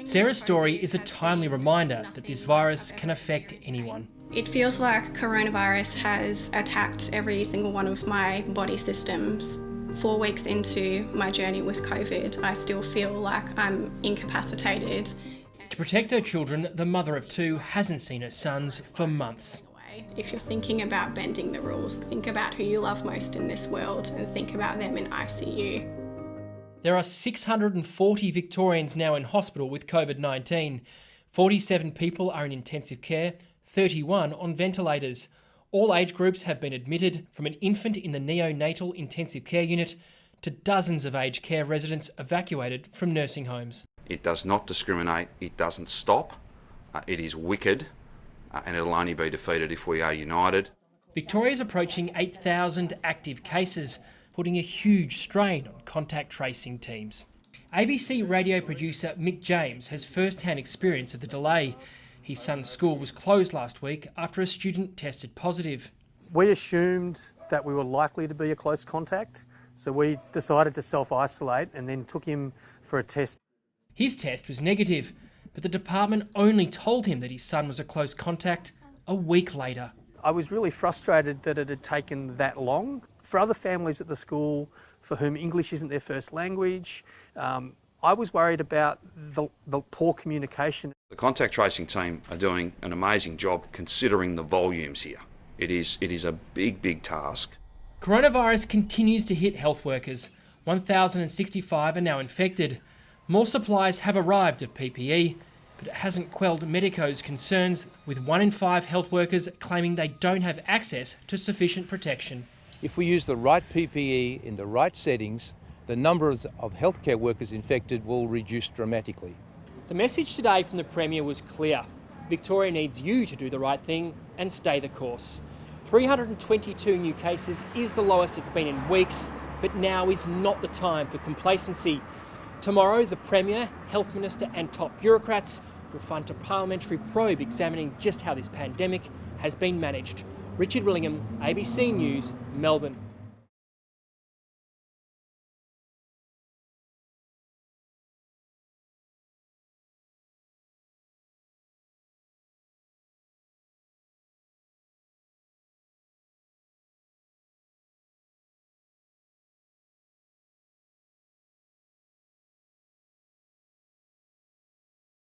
Sarah's story is a timely reminder that this virus can affect anyone. It feels like coronavirus has attacked every single one of my body systems. 4 weeks into my journey with COVID, I still feel like I'm incapacitated. To protect her children, the mother of 2 hasn't seen her sons for months. If you're thinking about bending the rules, think about who you love most in this world and think about them in ICU. There are 640 Victorians now in hospital with COVID-19. 47 people are in intensive care, 31 on ventilators. All age groups have been admitted, from an infant in the neonatal intensive care unit to dozens of aged care residents evacuated from nursing homes. It does not discriminate, it doesn't stop, it is wicked, and it'll only be defeated if we are united. Victoria's approaching 8,000 active cases, putting a huge strain on contact tracing teams. ABC radio producer Mick James has first-hand experience of the delay. His son's school was closed last week after a student tested positive. We assumed that we were likely to be a close contact, so we decided to self-isolate and then took him for a test. His test was negative, but the department only told him that his son was a close contact a week later. I was really frustrated that it had taken that long. For other families at the school for whom English isn't their first language, I was worried about the poor communication. The contact tracing team are doing an amazing job considering the volumes here. It is a big task. Coronavirus continues to hit health workers. 1,065 are now infected. More supplies have arrived of PPE, but it hasn't quelled Medico's concerns, with 1 in 5 health workers claiming they don't have access to sufficient protection. If we use the right PPE in the right settings, the number of healthcare workers infected will reduce dramatically. The message today from the Premier was clear. Victoria needs you to do the right thing and stay the course. 322 new cases is the lowest it's been in weeks, but now is not the time for complacency. Tomorrow, the Premier, Health Minister and top bureaucrats will front a parliamentary probe examining just how this pandemic has been managed. Richard Willingham, ABC News, Melbourne.